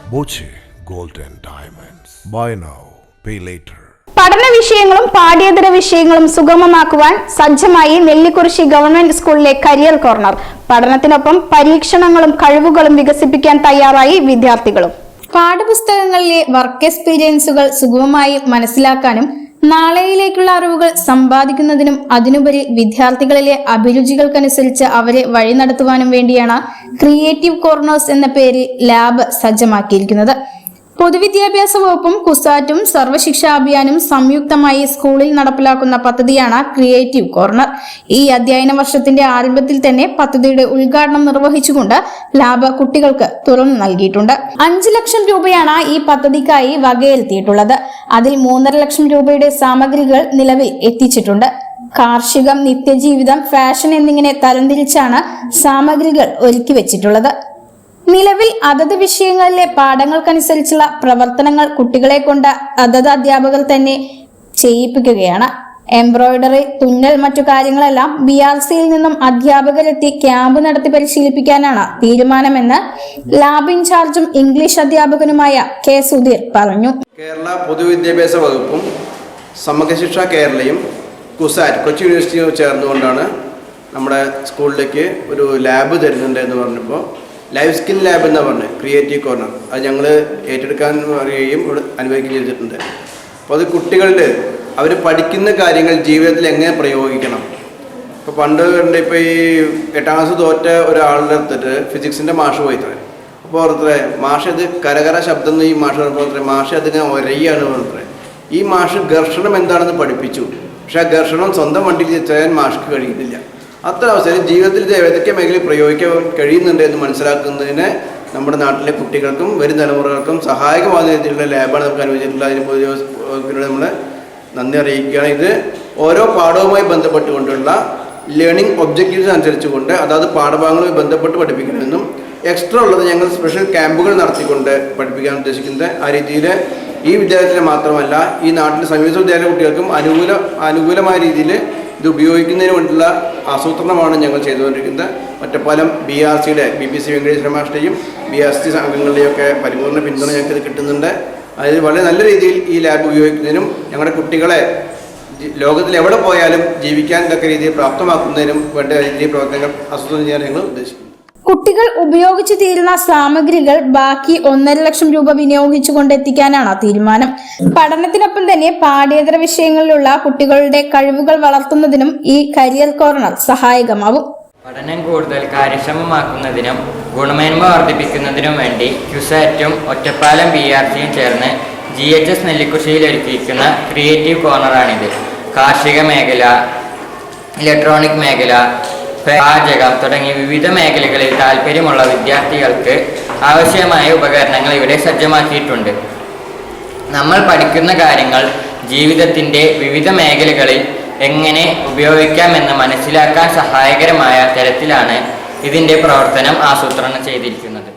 Boche Gold and Diamonds. Buy now, pay later. പഠന വിഷയങ്ങളും പാഠ്യേതര വിഷയങ്ങളും സുഗമമാക്കുവാൻ സജ്ജമായി നെല്ലിക്കുറിശി ഗവൺമെന്റ് സ്കൂളിലെ കരിയർ കോർണർ. പഠനത്തിനൊപ്പം പരീക്ഷണങ്ങളും കഴിവുകളും വികസിപ്പിക്കാൻ തയ്യാറായി വിദ്യാർത്ഥികളും. പാഠപുസ്തകങ്ങളിലെ വർക്ക് എക്സ്പീരിയൻസുകൾ സുഗമമായി മനസ്സിലാക്കാനും നാളെയിലേക്കുള്ള അറിവുകൾ സമ്പാദിക്കുന്നതിനും അതിനുപരി വിദ്യാർത്ഥികളിലെ അഭിരുചികൾക്കനുസരിച്ച് അവരെ വഴി നടത്തുവാനും വേണ്ടിയാണ് ക്രിയേറ്റീവ് കോർണേഴ്സ് എന്ന പേരിൽ ലാബ് സജ്ജമാക്കിയിരിക്കുന്നത്. പൊതുവിദ്യാഭ്യാസ വകുപ്പും കുസാറ്റും സർവശിക്ഷാ അഭിയാനും സംയുക്തമായി സ്കൂളിൽ നടപ്പിലാക്കുന്ന പദ്ധതിയാണ് ക്രിയേറ്റീവ് കോർണർ. ഈ അധ്യയന വർഷത്തിന്റെ ആരംഭത്തിൽ തന്നെ പദ്ധതിയുടെ ഉദ്ഘാടനം നിർവഹിച്ചുകൊണ്ട് ലാബ് കുട്ടികൾക്ക് തുറന്നു നൽകിയിട്ടുണ്ട്. 5 ലക്ഷം രൂപയാണ് ഈ പദ്ധതിക്കായി വകയിരുത്തിയിട്ടുള്ളത്. അതിൽ 3.5 ലക്ഷം രൂപയുടെ സാമഗ്രികൾ നിലവിൽ എത്തിച്ചിട്ടുണ്ട്. കാർഷികം, നിത്യജീവിതം, ഫാഷൻ എന്നിങ്ങനെ തരംതിരിച്ചാണ് സാമഗ്രികൾ ഒരുക്കി വെച്ചിട്ടുള്ളത്. നിലവിൽ അതത് വിഷയങ്ങളിലെ പാഠങ്ങൾക്കനുസരിച്ചുള്ള പ്രവർത്തനങ്ങൾ കുട്ടികളെ കൊണ്ട് അതത് അധ്യാപകർ തന്നെ ചെയ്യിപ്പിക്കുകയാണ്. എംബ്രോയിഡറി, തുന്നൽ, മറ്റു കാര്യങ്ങളെല്ലാം BRCയിൽ നിന്നും അധ്യാപകരെത്തി ക്യാമ്പ് നടത്തി പരിശീലിപ്പിക്കാനാണ് തീരുമാനമെന്ന് ലാബ് ഇൻചാർജും ഇംഗ്ലീഷ് അധ്യാപകനുമായ K. സുധീർ പറഞ്ഞു. കേരള പൊതുവിദ്യാഭ്യാസ വകുപ്പും സമഗ്ര ശിക്ഷ കേരളയും കുസാറ്റ് കൊച്ചി യൂണിവേഴ്സിറ്റിയും ചേർന്നുകൊണ്ടാണ് നമ്മുടെ സ്കൂളിലേക്ക് ഒരു ലാബ് തരുന്നുണ്ട് എന്ന് പറഞ്ഞപ്പോൾ ലൈഫ് സ്കിൽ ലാബ് എന്ന് പറഞ്ഞ് ക്രിയേറ്റീവ് കോർണർ അത് ഞങ്ങൾ ഏറ്റെടുക്കാൻ പറയുകയും ഇവിടെ അനുവദിക്കുകയും ചെയ്തിട്ടുണ്ട്. അപ്പോൾ അത് കുട്ടികളുടെ അവർ പഠിക്കുന്ന കാര്യങ്ങൾ ജീവിതത്തിൽ എങ്ങനെ പ്രയോഗിക്കണം. ഇപ്പോൾ പണ്ട് കണ്ട് ഇപ്പോൾ ഈ 8ാം ക്ലാസ് തോറ്റ ഒരാളുടെ അടുത്തിട്ട് ഫിസിക്സിൻ്റെ മാഷ് പോയിത്രേ. അപ്പോൾ ഓർത്തേ മാഷ് അത് കരകര ശബ്ദം ഈ മാഷ് പറഞ്ഞത്രേ മാഷ് അതിങ്ങനെ ഒരയ്യാണ് പറഞ്ഞത്രേ. ഈ മാഷ് ഘർഷണം എന്താണെന്ന് പഠിപ്പിച്ചു. പക്ഷെ ആ ഘർഷണം സ്വന്തം വണ്ടിയിൽ ചെയ്യാൻ മാഷ്ക്ക് കഴിയുന്നില്ല. അത്ര അവസരം ജീവിതത്തിൽ ഏതൊക്കെ മേഖലയിൽ പ്രയോഗിക്കാൻ കഴിയുന്നുണ്ട് എന്ന് മനസ്സിലാക്കുന്നതിന് നമ്മുടെ നാട്ടിലെ കുട്ടികൾക്കും വരും തലമുറകൾക്കും സഹായകമാകുന്ന രീതിയിലുള്ള ലാബാണ് നമുക്ക് അനുവദിച്ചിട്ടുള്ളത്. അതിന് പൊതുവെ നമ്മൾ നന്ദി അറിയിക്കുകയാണ്. ഇത് ഓരോ പാഠവുമായി ബന്ധപ്പെട്ടുകൊണ്ടുള്ള ലേണിംഗ് ഒബ്ജക്റ്റീവ്സ് അനുസരിച്ചുകൊണ്ട് അതായത് പാഠഭാഗങ്ങളുമായി ബന്ധപ്പെട്ട് പഠിപ്പിക്കണമെന്നും എക്സ്ട്രാ ഉള്ളത് ഞങ്ങൾ സ്പെഷ്യൽ ക്യാമ്പുകൾ നടത്തിക്കൊണ്ട് പഠിപ്പിക്കാൻ ഉദ്ദേശിക്കുന്നത്. ആ രീതിയിൽ ഈ വിദ്യാലയത്തിന് മാത്രമല്ല ഈ നാട്ടിലെ സംയുക്ത വിദ്യാലയ കുട്ടികൾക്കും അനുകൂലമായ രീതിയിൽ ഇത് ഉപയോഗിക്കുന്നതിന് വേണ്ടിയുള്ള ആസൂത്രണമാണ് ഞങ്ങൾ ചെയ്തുകൊണ്ടിരിക്കുന്നത്. ഒറ്റപ്പാലം BRCയുടെ BBC വെങ്കടേശ്വര മാഷിൻ്റെയും BRC സംഘങ്ങളുടെയൊക്കെ പരിപൂർണ്ണ പിന്തുണ ഞങ്ങൾക്ക് ഇത് കിട്ടുന്നുണ്ട്. അതിൽ വളരെ നല്ല രീതിയിൽ ഈ ലാബ് ഉപയോഗിക്കുന്നതിനും ഞങ്ങളുടെ കുട്ടികളെ ലോകത്തിൽ എവിടെ പോയാലും ജീവിക്കാൻ തക്ക രീതിയിൽ പ്രാപ്തമാക്കുന്നതിനും വേണ്ട രീതിയിൽ പ്രവർത്തനങ്ങൾ ആസൂത്രണം ചെയ്യാൻ ഞങ്ങൾ ഉദ്ദേശിക്കുന്നു. കുട്ടികൾ ഉപയോഗിച്ചു തീരുന്ന സാമഗ്രികൾ ബാക്കി 1.5 ലക്ഷം രൂപ വിനിയോഗിച്ചുകൊണ്ടെത്തിക്കാനാണ് തീരുമാനം. പഠനത്തിനൊപ്പം തന്നെ പാഠ്യേതര വിഷയങ്ങളിലുള്ള കുട്ടികളുടെ കഴിവുകൾ വളർത്തുന്നതിനും ഈ കരിയർ കോർണർ സഹായകമാവും. പഠനം കൂടുതൽ കാര്യക്ഷമമാക്കുന്നതിനും ഗുണമേന്മ വർദ്ധിപ്പിക്കുന്നതിനും വേണ്ടി ക്യുസാറ്റും ഒറ്റപ്പാലം BRCയും ചേർന്ന് GHS നെല്ലിക്കുറിശിയിൽ ഒരുക്കിയിരിക്കുന്ന ക്രിയേറ്റീവ് കോർണറാണിത്. കാർഷിക മേഖല, ഇലക്ട്രോണിക് മേഖല, പാചകം തുടങ്ങിയ വിവിധ മേഖലകളിൽ താല്പര്യമുള്ള വിദ്യാർത്ഥികൾക്ക് ആവശ്യമായ ഉപകരണങ്ങൾ ഇവിടെ സജ്ജമാക്കിയിട്ടുണ്ട്. നമ്മൾ പഠിക്കുന്ന കാര്യങ്ങൾ ജീവിതത്തിൻ്റെ വിവിധ മേഖലകളിൽ എങ്ങനെ ഉപയോഗിക്കാമെന്ന് മനസ്സിലാക്കാൻ സഹായകരമായ തരത്തിലാണ് ഇതിൻ്റെ പ്രവർത്തനം ആസൂത്രണം ചെയ്തിരിക്കുന്നത്.